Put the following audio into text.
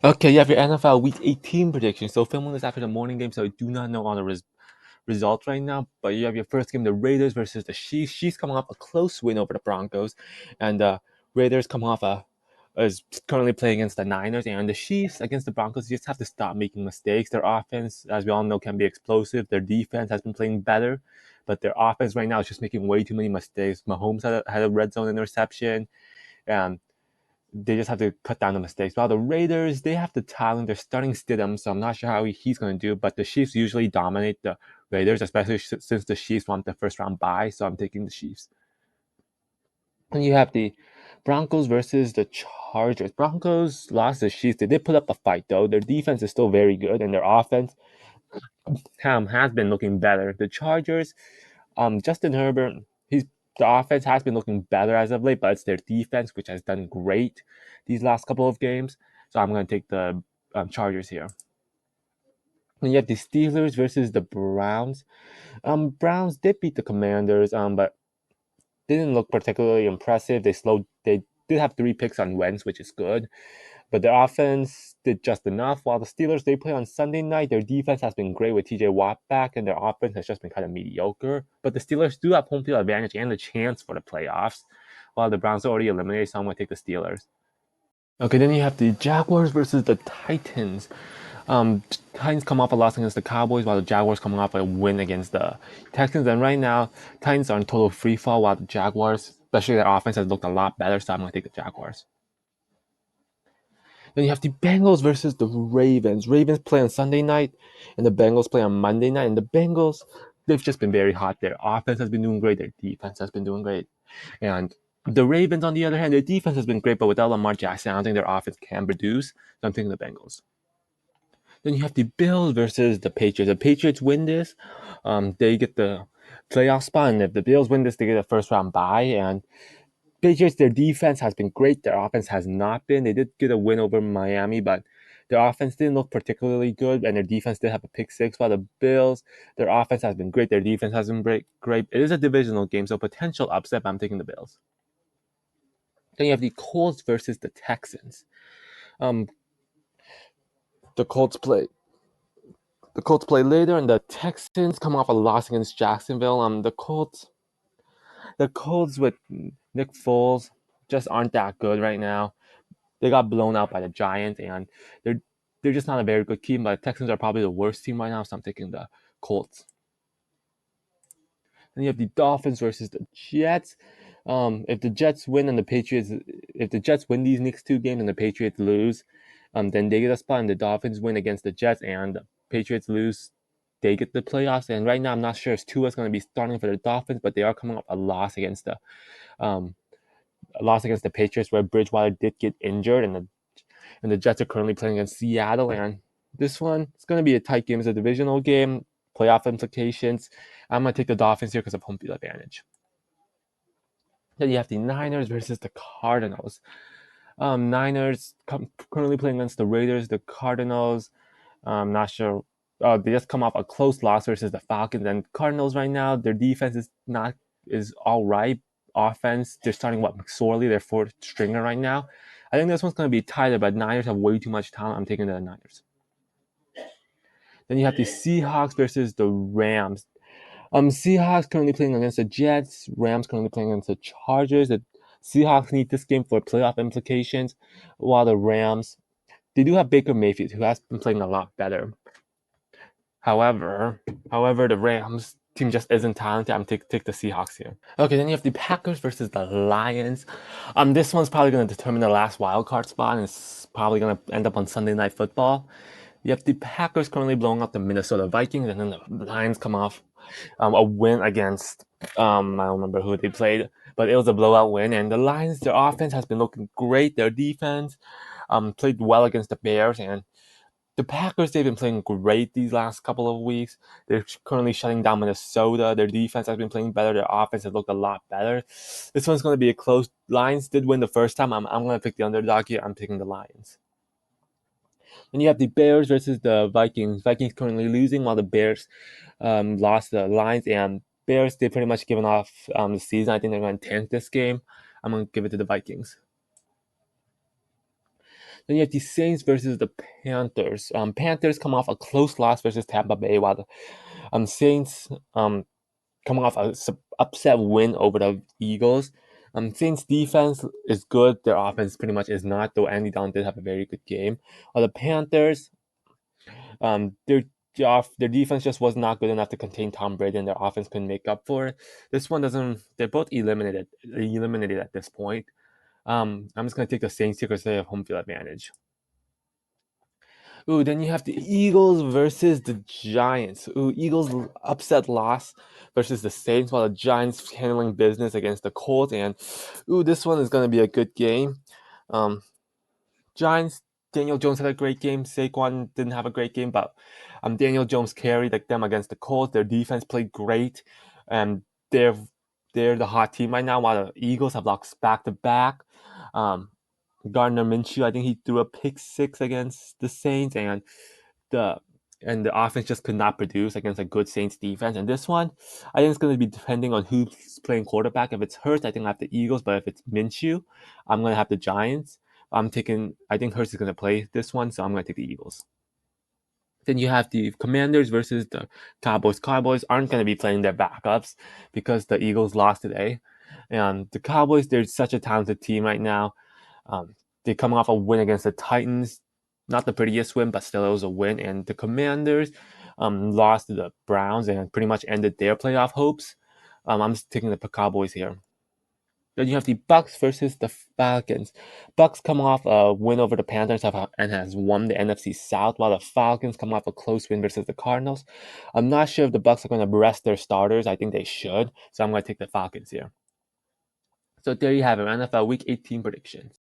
Okay, you have your NFL Week 18 prediction. So filming this after the morning game, so I do not know all the results right now. But you have your first game, the Raiders versus the Chiefs. Chiefs coming off a close win over the Broncos, and the Raiders coming off is currently playing against the Niners, and the Chiefs against the Broncos just have to stop making mistakes. Their offense, as we all know, can be explosive. Their defense has been playing better, but their offense right now is just making way too many mistakes. Mahomes had a red zone interception, and they just have to cut down the mistakes. While the Raiders, they have the talent. They're starting Stidham, so I'm not sure how he's going to do. But the Chiefs usually dominate the Raiders, especially since the Chiefs want the first round bye. So I'm taking the Chiefs. And you have the Broncos versus the Chargers. Broncos lost the Chiefs. They did put up a fight though. Their defense is still very good, and their offense has been looking better. The Chargers, Justin Herbert, the offense has been looking better as of late, but it's their defense which has done great these last couple of games. So I'm going to take the Chargers here. And you have the Steelers versus the Browns. Browns did beat the Commanders, but didn't look particularly impressive. They did have 3 picks on Wentz, which is good. But their offense did just enough. While the Steelers, they play on Sunday night, their defense has been great with TJ Watt back, and their offense has just been kind of mediocre. But the Steelers do have home field advantage and the chance for the playoffs, while the Browns are already eliminated, so I'm going to take the Steelers. Okay, then you have the Jaguars versus the Titans. Titans come off a loss against the Cowboys, while the Jaguars coming off a win against the Texans. And right now, Titans are in total free fall, while the Jaguars, especially their offense, has looked a lot better. So I'm going to take the Jaguars. Then you have the Bengals versus the Ravens. Ravens play on Sunday night, and the Bengals play on Monday night. And the Bengals, they've just been very hot. Their offense has been doing great. Their defense has been doing great. And the Ravens, on the other hand, their defense has been great, but without Lamar Jackson, I don't think their offense can produce. So I'm taking the Bengals. Then you have the Bills versus the Patriots. The Patriots win this, they get the playoff spot, and if the Bills win this, they get a first round bye. And Patriots, their defense has been great. Their offense has not been. They did get a win over Miami, but their offense didn't look particularly good, and their defense did have a pick six. While the Bills, their offense has been great. Their defense has been great. It is a divisional game, so potential upset, but I'm taking the Bills. Then you have the Colts versus the Texans. Um, the Colts play. The Colts play later, and the Texans come off a loss against Jacksonville. The Colts with Nick Foles just aren't that good right now. They got blown out by the Giants, and they're just not a very good team. But the Texans are probably the worst team right now, so I'm taking the Colts. Then you have the Dolphins versus the Jets. If the Jets win and if the Jets win these next 2 games and the Patriots lose, then they get a spot. And the Dolphins win against the Jets and the Patriots lose, they get the playoffs. And right now, I'm not sure if Tua's going to be starting for the Dolphins, but they are coming up um, a loss against the Patriots, where Bridgewater did get injured, and the Jets are currently playing against Seattle. And this one, it's going to be a tight game. It's a divisional game, playoff implications. I'm going to take the Dolphins here because of home field advantage. Then you have the Niners versus the Cardinals. Niners currently playing against the Raiders. The Cardinals, I'm not sure. They just come off a close loss versus the Falcons. And Cardinals right now, their defense is all right. Offense, they're starting McSorley, their fourth stringer right now. I think this one's going to be tighter, but Niners have way too much talent. I'm taking the Niners. Then you have the Seahawks versus the Rams. Seahawks currently playing against the Jets. Rams currently playing against the Chargers. The Seahawks need this game for playoff implications, while the Rams, they do have Baker Mayfield, who has been playing a lot better. However, the Rams team just isn't talented. I'm take the Seahawks here. Okay, then you have the Packers versus the Lions. This one's probably going to determine the last wild card spot, and it's probably going to end up on Sunday Night Football. You have the Packers currently blowing up the Minnesota Vikings, and then the Lions come off a win against I don't remember who they played, but it was a blowout win. And the Lions, their offense has been looking great. Their defense played well against the Bears, and the Packers, they've been playing great these last couple of weeks. They're currently shutting down Minnesota. Their defense has been playing better. Their offense has looked a lot better. This one's going to be a close. Lions did win the first time. I'm going to pick the underdog here. I'm picking the Lions. Then you have the Bears versus the Vikings. Vikings currently losing, while the Bears lost the Lions. And Bears, they pretty much given off the season. I think they're going to tank this game. I'm going to give it to the Vikings. Then you have the Saints versus the Panthers. Panthers come off a close loss versus Tampa Bay, while the Saints coming off a upset win over the Eagles. Saints defense is good. Their offense pretty much is not, though Andy Dalton did have a very good game. While the Panthers, their their defense just was not good enough to contain Tom Brady, and their offense couldn't make up for it. This one doesn't. They're both eliminated at this point. I'm just gonna take the Saints here because they have home field advantage. Ooh, then you have the Eagles versus the Giants. Ooh, Eagles upset loss versus the Saints, while the Giants handling business against the Colts. And ooh, this one is gonna be a good game. Um, Giants, Daniel Jones had a great game. Saquon didn't have a great game, but Daniel Jones carried them against the Colts. Their defense played great, and they're the hot team right now. While the Eagles have lost back to back. Gardner Minshew, I think he threw a pick six against the Saints, the and the offense just could not produce against a good Saints defense. And this one, I think it's going to be depending on who's playing quarterback. If it's Hurts, I think I have the Eagles, but if it's Minshew, I'm going to have the Giants. I think Hurts is going to play this one, so I'm going to take the Eagles. Then you have the Commanders versus the Cowboys. Cowboys aren't going to be playing their backups because the Eagles lost today. And the Cowboys, they're such a talented team right now. They're coming off a win against the Titans. Not the prettiest win, but still it was a win. And the Commanders lost to the Browns and pretty much ended their playoff hopes. I'm just taking the Cowboys here. Then you have the Bucks versus the Falcons. Bucks come off a win over the Panthers and has won the NFC South, while the Falcons come off a close win versus the Cardinals. I'm not sure if the Bucks are going to rest their starters. I think they should, so I'm going to take the Falcons here. So there you have it, NFL Week 18 predictions.